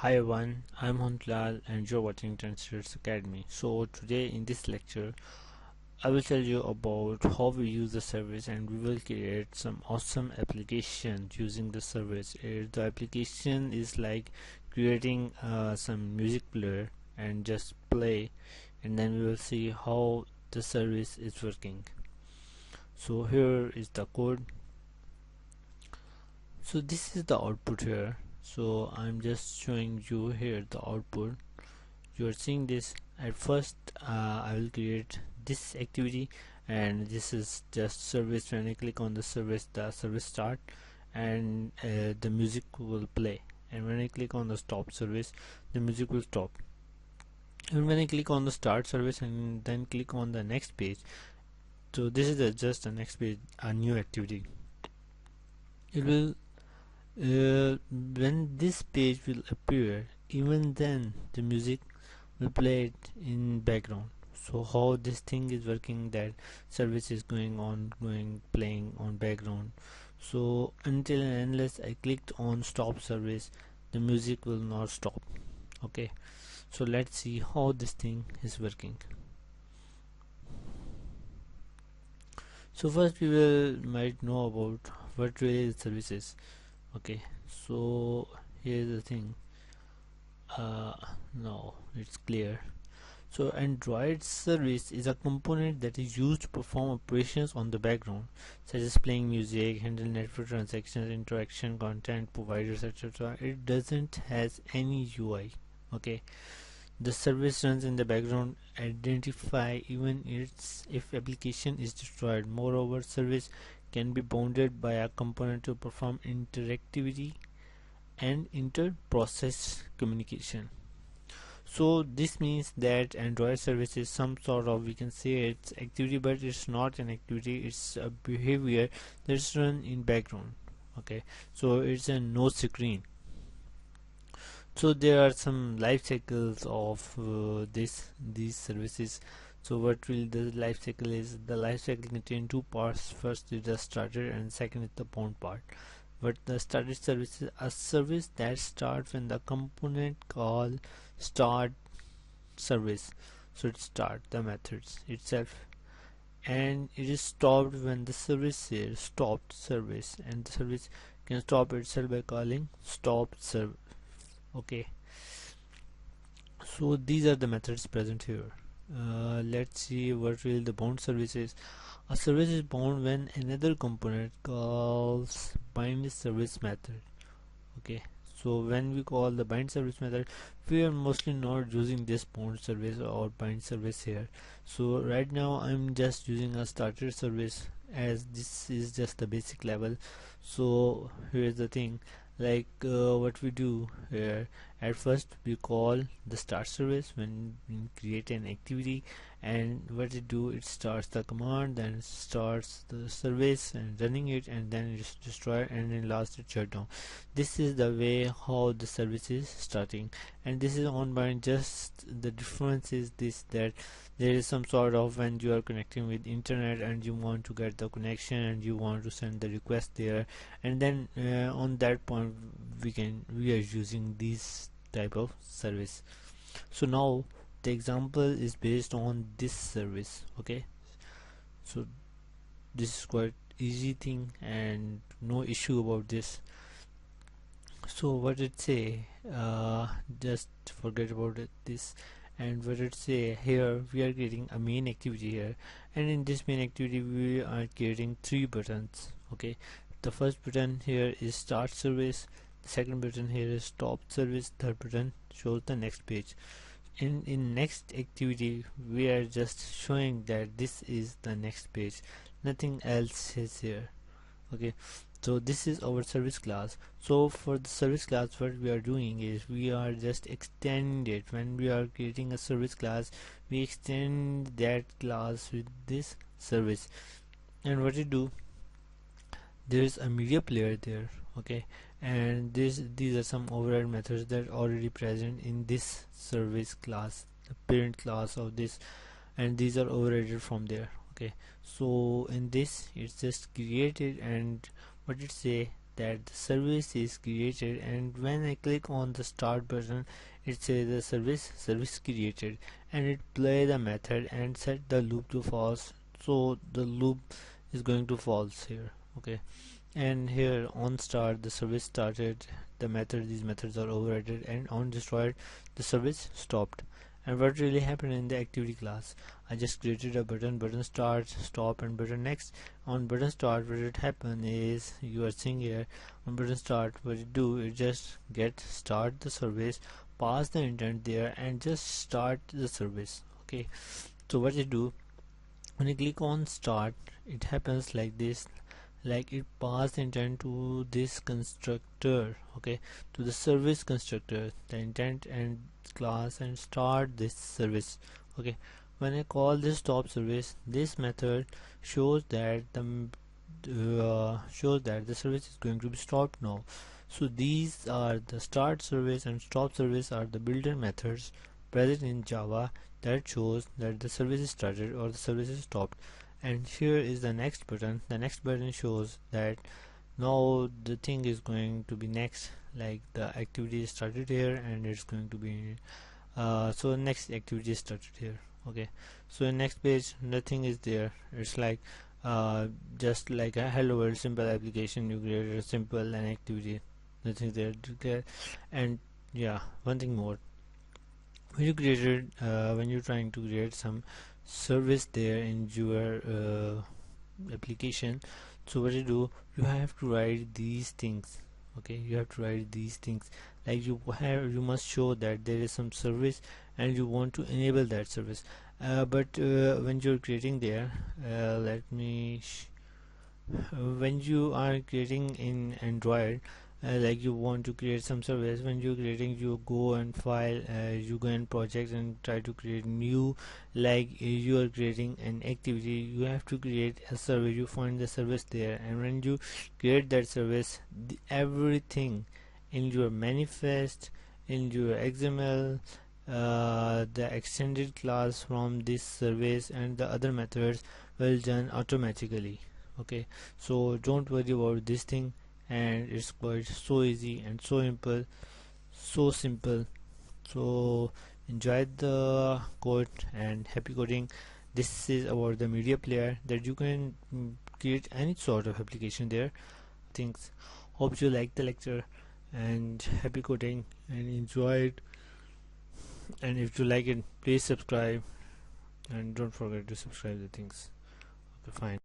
Hi everyone, I'm Huntlal and you're watching Translators Academy. So today in this lecture, I will tell you about how we use the service and we will create some awesome applications using the service. The application is like creating some music player and just play, and then we will see how the service is working. So here is the code. So this is the output here. So I'm just showing you here the output. You are seeing this. At first I will create this activity, and this is just service. When I click on the service start, and the music will play, and when I click on the stop service, the music will stop. And when I click on the start service and then click on the next page, so this is just the next page, a new activity. It will when this page will appear, even then the music will play it in background. So how this thing is working, that service is going playing on background. So until and unless I clicked on stop service, the music will not stop. Okay, so let's see how this thing is working. So first we will might know about what really the service is. Okay, so here's the thing. Now it's clear. So Android service is a component that is used to perform operations on the background, such as playing music, handle network transactions, interaction, content providers, etc. It doesn't has any UI. Okay, the service runs in the background, identify even if application is destroyed. Moreover, service can be bounded by a component to perform interactivity and inter-process communication. So this means that Android service is some sort of, we can say it's activity, but it's not an activity, it's a behavior that's run in background. Okay, so it's a no screen. So there are some life cycles of these services. So what will the life cycle is? The life cycle contains two parts. First is the starter and second is the bound part. But the started service is a service that starts when the component call start service. So it start the methods itself, and it is stopped when the service says stopped service, and the service can stop itself by calling stop serve. Okay, so these are the methods present here. Let's see what really the bound service is. A service is bound when another component calls bind service method. Okay, so when we call the bind service method, we are mostly not using this bound service or bind service here. So right now I'm just using a starter service, as this is just the basic level. So here's the thing, like what we do here. At first we call the start service when we create an activity, and what it do, it starts the command, then it starts the service and running it, and then it's destroyed, and then last it shut down. This is the way how the service is starting, and this is on bind. Just the difference is this, that there is some sort of, when you are connecting with internet and you want to get the connection and you want to send the request there, and then on that point we are using this type of service. So now the example is based on this service. Okay, so this is quite easy thing and no issue about this. So what it say, just forget about this. And what it say here, we are creating a main activity here, and in this main activity we are creating three buttons. Okay, the first button here is start service, the second button here is stop service, third button shows the next page. In next activity we are just showing that this is the next page, nothing else is here. Okay, so this is our service class. So for the service class, what we are doing is we are just extend it. When we are creating a service class, we extend that class with this service. And what you do, there is a media player there. Okay, and these are some override methods that are already present in this service class, the parent class of this, and these are overridden from there. Okay, so in this it's just created, and what it say, that the service is created, and when I click on the start button it says the service created, and it play the method and set the loop to false, so the loop is going to false here. Okay, and here on start the service started, these methods are overridden, and on destroyed the service stopped. And what really happened in the activity class, I just created a button start, stop, and button next. On button start, what it happen is, you are seeing here on button start, what it do, it just get start the service, pass the intent there, and just start the service. Okay, so what it do, when you click on start, it happens like this, like it pass intent to this constructor, okay, to the service constructor, the intent and class, and start this service. Okay, when I call this stop service, this method shows that the service is going to be stopped now. So these are the start service and stop service are the builder methods present in Java that shows that the service is started or the service is stopped. And here is the next button. The next button shows that now the thing is going to be next, like the activity is started here and it's going to be so next activity is started here. Okay, so in next page nothing is there, it's like just like a hello world simple application, you created a simple an activity, nothing there to get. And yeah, one thing more, when you're trying to create some service there in your application, so what you do, you have to write these things. Okay, you have to write these things, like you must show that there is some service and you want to enable that service. But when you're creating there, when you are creating in Android, like you want to create some service, when you're creating, you go and file, you go in project and try to create new, like you are creating an activity, you have to create a service, you find the service there, and when you create that service, everything in your manifest, in your XML, the extended class from this service and the other methods will done automatically. Okay, so don't worry about this thing, and it's quite so easy and so simple. So enjoy the code and happy coding. This is about the media player that you can create any sort of application there. Things, hope you like the lecture, and happy coding and enjoy it. And if you like it, please subscribe, and don't forget to subscribe the things. Okay, fine.